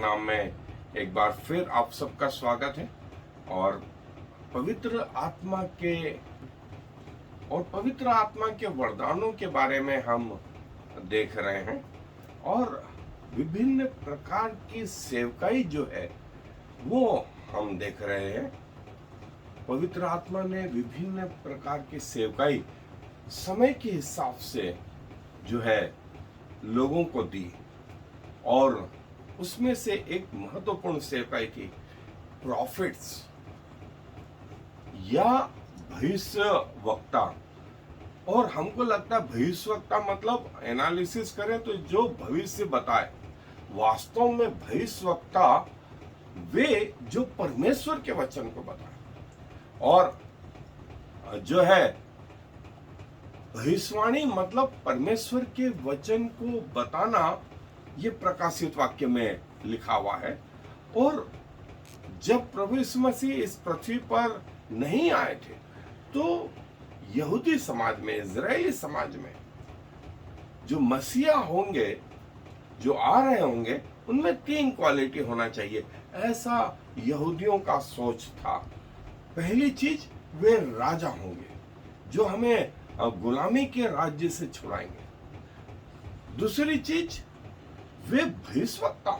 नाम में एक बार फिर आप सबका स्वागत है। और पवित्र आत्मा के वरदानों के बारे में हम देख रहे हैं और विभिन्न प्रकार की सेवकाई जो है वो हम देख रहे हैं। पवित्र आत्मा ने विभिन्न प्रकार की सेवकाई समय के हिसाब से जो है लोगों को दी और उसमें से एक महत्वपूर्ण सेवकाई थी प्रॉफिट्स या भविष्यवक्ता। और हमको लगता है भविष्यवक्ता मतलब एनालिसिस करें तो जो भविष्य बताए, वास्तव में भविष्यवक्ता वे जो परमेश्वर के वचन को बताए। और जो है भविष्यवाणी मतलब परमेश्वर के वचन को बताना, ये प्रकाशित वाक्य में लिखा हुआ है। और जब प्रभु यीशु मसीह इस पृथ्वी पर नहीं आए थे तो यहूदी समाज में, इजरायली समाज में जो मसीहा होंगे, जो आ रहे होंगे, उनमें 3 क्वालिटी होना चाहिए, ऐसा यहूदियों का सोच था। पहली चीज, वे राजा होंगे जो हमें गुलामी के राज्य से छुड़ाएंगे। दूसरी चीज, वे भविष्यवक्ता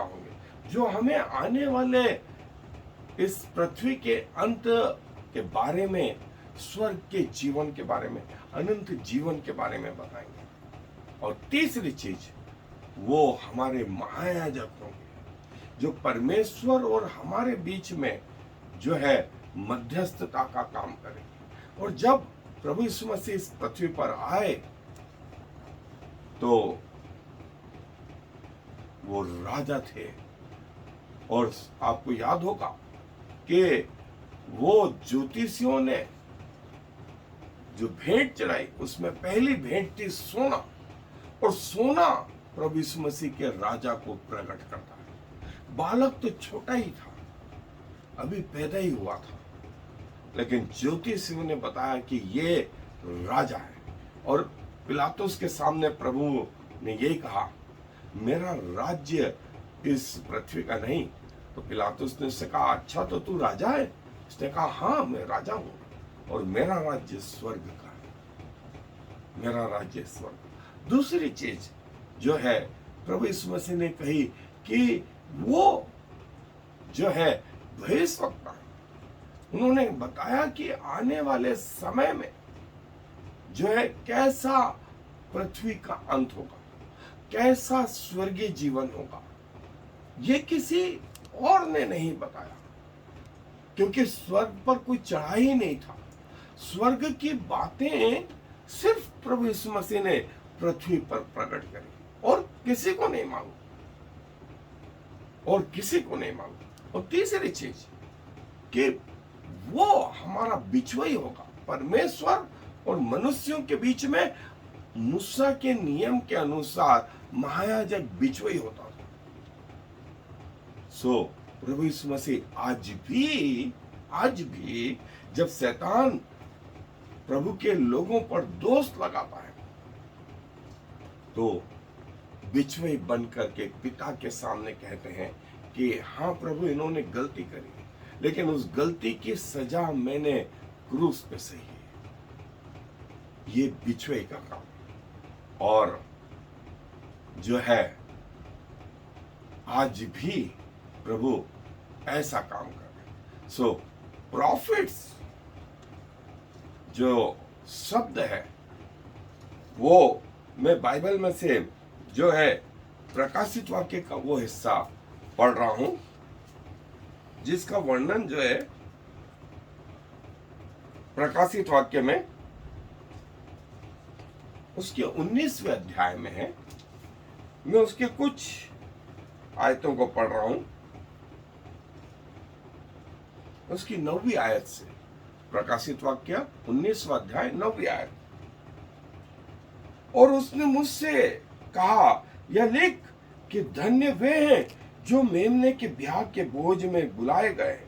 होंगे जो हमें आने वाले इस पृथ्वी के अंत के बारे में, स्वर्ग के जीवन के बारे में, अनंत जीवन के बारे में बताएंगे। और तीसरी चीज, वो हमारे महायाजक होंगे जो परमेश्वर और हमारे बीच में जो है मध्यस्थता का काम करेंगे। और जब प्रभु यीशु मसीह इस पृथ्वी पर आए तो वो राजा थे। और आपको याद होगा कि वो ज्योतिषियों ने जो भेंट चढ़ाई, उसमें पहली भेंट थी सोना। और सोना प्रभु यीशु मसीह के राजा को प्रकट करता है। बालक तो छोटा ही था, अभी पैदा ही हुआ था, लेकिन ज्योतिषियों ने बताया कि ये राजा है। और पिलातुस के सामने प्रभु ने यही कहा, मेरा राज्य इस पृथ्वी का नहीं। तो पिलातुस ने उससे कहा, अच्छा तो तू राजा है? उसने कहा, हाँ मैं राजा हूं और मेरा राज्य स्वर्ग का है, मेरा राज्य स्वर्ग। दूसरी चीज जो है प्रभु यीशु मसीह ने कही कि वो जो है भविष्यवक्ता, उन्होंने बताया कि आने वाले समय में जो है कैसा पृथ्वी का अंत होगा, कैसा स्वर्गीय जीवन होगा। ये किसी और ने नहीं बताया, क्योंकि स्वर्ग पर कोई चढ़ा ही नहीं था। स्वर्ग की बातें सिर्फ प्रभु यीशु मसीह ने पृथ्वी पर प्रकट करी और किसी को नहीं मांगा। और तीसरी चीज कि वो हमारा बिचवाई होगा। परमेश्वर और मनुष्यों के बीच में मूसा के नियम के अनुसार महायाजक बिचवाई होता था। सो प्रभु यीशु मसीह आज भी जब शैतान प्रभु के लोगों पर दोष लगाता है तो बिचवाई बन करके पिता के सामने कहते हैं कि हाँ प्रभु, इन्होंने गलती करी, लेकिन उस गलती की सजा मैंने क्रूस पे सही है। ये बिचवाई का काम। और जो है आज भी प्रभु ऐसा काम कर रहे हैं। सो प्रॉफिट्स जो शब्द है वो मैं बाइबल में से जो है प्रकाशित वाक्य का वो हिस्सा पढ़ रहा हूं, जिसका वर्णन जो है प्रकाशित वाक्य में उसके 19वें अध्याय में है। मैं उसके कुछ आयतों को पढ़ रहा हूं, उसकी 9वीं आयत से। प्रकाशित वाक्य 19वां अध्याय 9वीं आयत। और उसने मुझसे कहा, यह लिख कि धन्य वे हैं जो मेमने के ब्याह के भोज में बुलाए गए।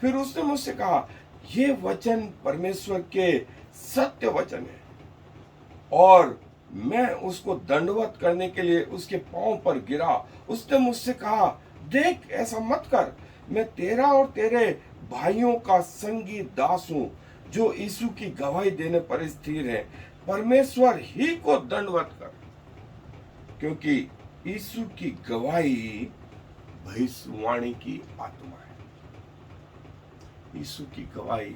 फिर उसने मुझसे कहा, ये वचन परमेश्वर के सत्य वचन है और मैं उसको दंडवत करने के लिए उसके पांव पर गिरा। उसने मुझसे कहा, देख, ऐसा मत कर, मैं तेरा और तेरे भाइयों का संगी दास हूं जो यीशु की गवाही देने पर स्थिर है। परमेश्वर ही को दंडवत कर, क्योंकि यीशु की गवाही भविष्यवाणी की आत्मा है। यीशु की गवाही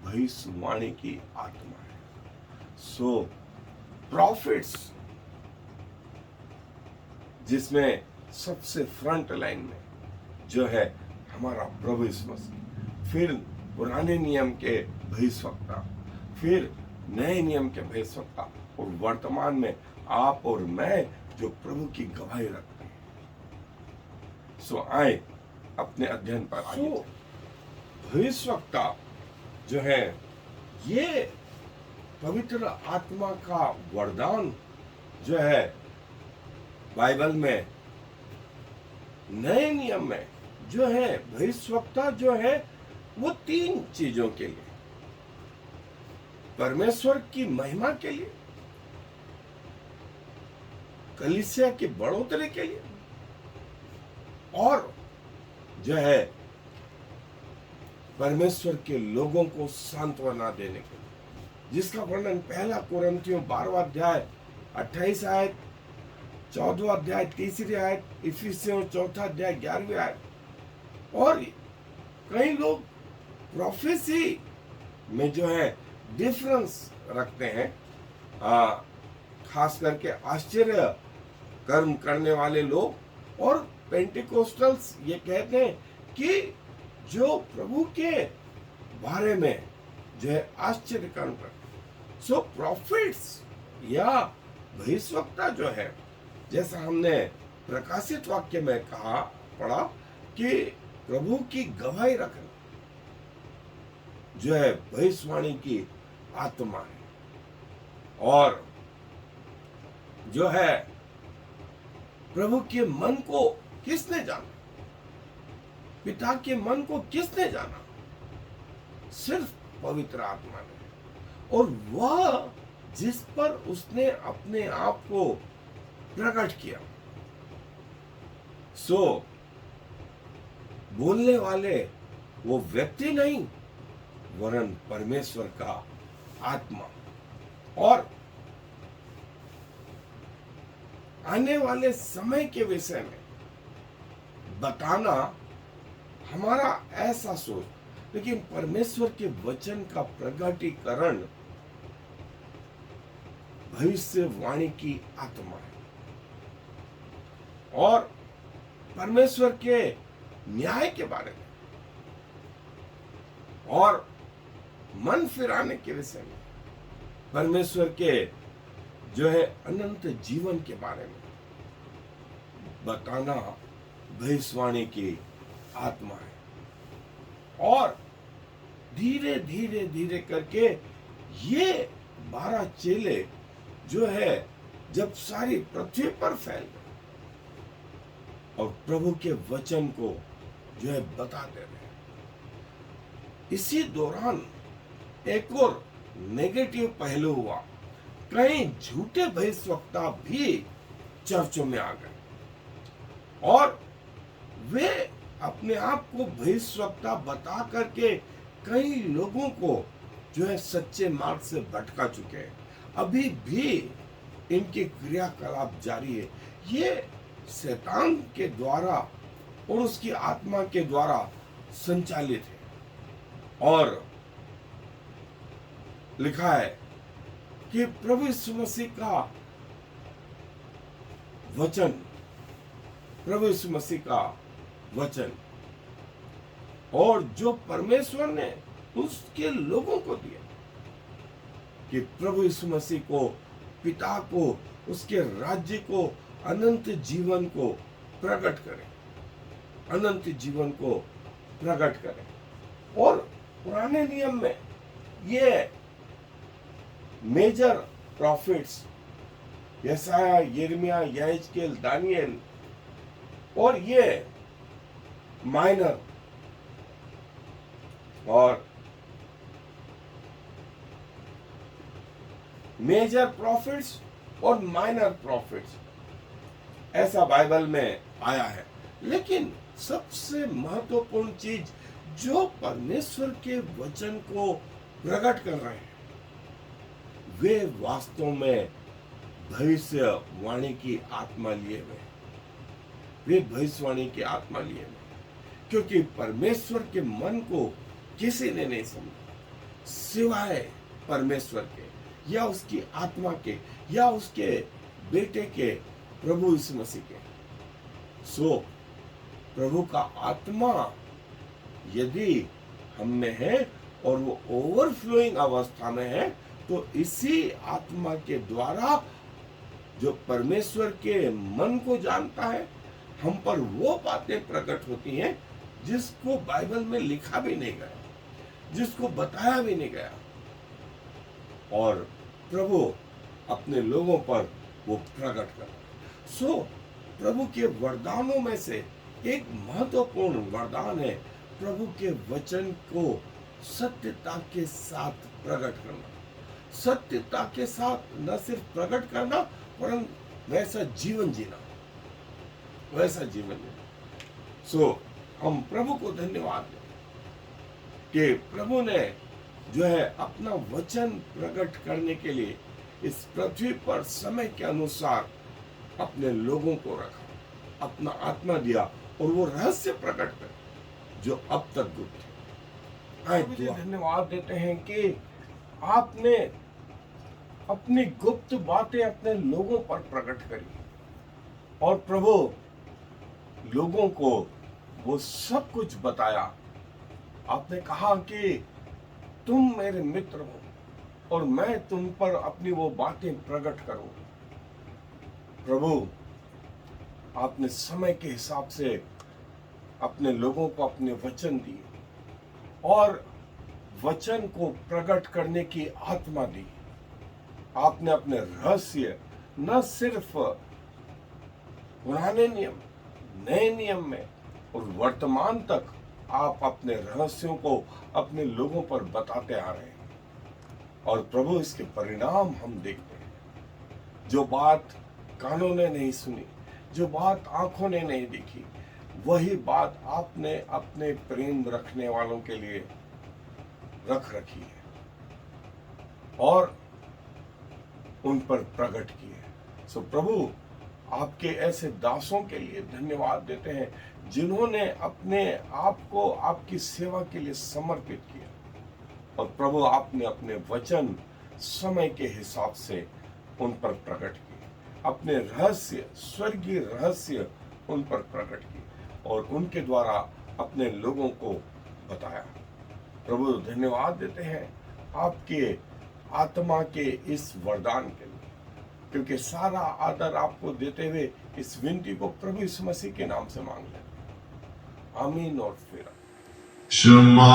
भविष्यवाणी की आत्मा है। सो प्रॉफिट्स, जिसमें सबसे फ्रंट लाइन में जो है हमारा प्रभु यीशु मसीह, फिर पुराने नियम के भविष्यवक्ता, फिर नए नियम के भविष्यवक्ता, और वर्तमान में आप और मैं जो प्रभु की गवाही रखते हैं। सो आए अपने अध्ययन पर आगे। भविष्यवक्ता जो है ये पवित्र आत्मा का वरदान जो है बाइबल में, नए नियम में जो है भविष्यवक्ता जो है वो 3 चीजों के लिए, परमेश्वर की महिमा के लिए, कलीसिया की बढ़ोतरी के लिए, और जो है परमेश्वर के लोगों को सांत्वना देने के लिए, जिसका वर्णन 1 कुरिन्थियों 12वां अध्याय 28 आयत, 14वां अध्याय 3री आयत, इफिसियों 4था अध्याय 11वीं आयत। और कई लोग प्रोफेसी में जो है डिफरेंस रखते हैं, खास करके आश्चर्य कर्म करने वाले लोग, और पेंटिकोस्टल्स ये कहते हैं कि जो प्रभु के बारे में जो है आश्चर्य कर्म करते। सो प्रॉफिट्स या भविष्यवक्ता जो है, जैसा हमने प्रकाशित वाक्य में कहा पढ़ा कि प्रभु की गवाही रखना जो है भविष्यवाणी की आत्मा है। और जो है प्रभु के मन को किसने जाना, पिता के मन को किसने जाना? सिर्फ पवित्र आत्मा ने, और वह जिस पर उसने अपने आप को प्रकट किया। सो बोलने वाले वो व्यक्ति नहीं, वरन परमेश्वर का आत्मा। और आने वाले समय के विषय में बताना हमारा ऐसा सोच, लेकिन परमेश्वर के वचन का प्रकटीकरण भविष्यवाणी की आत्मा है। और परमेश्वर के न्याय के बारे में और मन फिराने के विषय में, परमेश्वर के जो है अनंत जीवन के बारे में बताना भविष्यवाणी की आत्मा है। और धीरे धीरे धीरे करके ये 12 चेले जो है जब सारी पृथ्वी पर फैल गए और प्रभु के वचन को जो है बताते रहे, इसी दौरान एक और नेगेटिव पहलू हुआ। कई झूठे भविष्यवक्ता भी चर्चों में आ गए और वे अपने आप को भविष्यवक्ता बता करके कई लोगों को जो है सच्चे मार्ग से भटका चुके हैं। अभी भी इनके क्रियाकलाप जारी है। ये शैतान के द्वारा और उसकी आत्मा के द्वारा संचालित है। और लिखा है कि प्रभु यीशु मसीह का वचन, प्रभु यीशु मसीह का वचन और जो परमेश्वर ने उसके लोगों को दिया कि प्रभु यीशु मसीह को, पिता को, उसके राज्य को, अनंत जीवन को प्रकट करें, अनंत जीवन को प्रकट करें। और पुराने नियम में ये मेजर प्रॉफिट्स यशायाह, यिर्मयाह, यहेजकेल, दानिएल, और ये माइनर और मेजर प्रॉफिट्स और माइनर प्रॉफिट्स, ऐसा बाइबल में आया है। लेकिन सबसे महत्वपूर्ण चीज जो परमेश्वर के वचन को प्रकट कर रहे हैं, वे वास्तव में भविष्यवाणी की आत्मा लिए हुए, वे भविष्यवाणी की आत्मा लिए हुए, क्योंकि परमेश्वर के मन को किसी ने नहीं समझा सिवाय परमेश्वर के या उसकी आत्मा के या उसके बेटे के प्रभु यीशु मसीह के। सो प्रभु का आत्मा यदि हम में है और वो ओवरफ्लोइंग अवस्था में है, तो इसी आत्मा के द्वारा जो परमेश्वर के मन को जानता है, हम पर वो बातें प्रकट होती हैं जिसको बाइबल में लिखा भी नहीं गया, जिसको बताया भी नहीं गया, और प्रभु अपने लोगों पर वो प्रकट कर। सो प्रभु के वरदानों में से एक महत्वपूर्ण वरदान है प्रभु के वचन को सत्यता के साथ प्रकट करना। सत्यता के साथ न सिर्फ प्रकट करना, परंतु वैसा जीवन जीना, वैसा जीवन जीना। सो हम प्रभु को धन्यवाद दें कि प्रभु ने जो है अपना वचन प्रकट करने के लिए इस पृथ्वी पर समय के अनुसार अपने लोगों को रखा, अपना आत्मा दिया और वो रहस्य प्रकट कर जो अब तक गुप्त है। धन्यवाद देते हैं कि आपने अपनी गुप्त बातें अपने लोगों पर प्रकट करी और प्रभु लोगों को वो सब कुछ बताया। आपने कहा कि तुम मेरे मित्र हो और मैं तुम पर अपनी वो बातें प्रकट करूं। प्रभु आपने समय के हिसाब से अपने लोगों को अपने वचन दिए और वचन को प्रकट करने की आत्मा दी। आपने अपने रहस्य न सिर्फ पुराने नियम, नए नियम में और वर्तमान तक आप अपने रहस्यों को अपने लोगों पर बताते आ रहे हैं और प्रभु इसके परिणाम हम देखते हैं। जो बात कानों ने नहीं सुनी, जो बात आंखों ने नहीं देखी, वही बात आपने अपने प्रेम रखने वालों के लिए रख रखी है और उन पर प्रकट की है। सो प्रभु आपके ऐसे दासों के लिए धन्यवाद देते हैं जिन्होंने अपने आप को आपकी सेवा के लिए समर्पित किया और प्रभु आपने अपने वचन समय के हिसाब से उन पर प्रकट किए, अपने रहस्य, स्वर्गीय रहस्य उन पर प्रकट किए और उनके द्वारा अपने लोगों को बताया। प्रभु धन्यवाद देते हैं आपके आत्मा के इस वरदान के लिए, क्योंकि सारा आदर आपको देते हुए इस विनती को प्रभु यीशु मसीह के नाम से मांग लेते हैं। आमीन और फिर शमा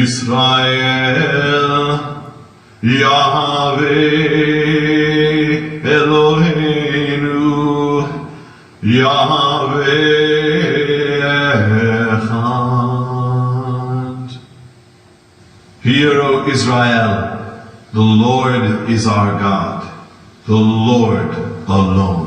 इस्राएल यावे एलोहेनु यावे echad. Hear, O Israel, the Lord is our God, the Lord alone.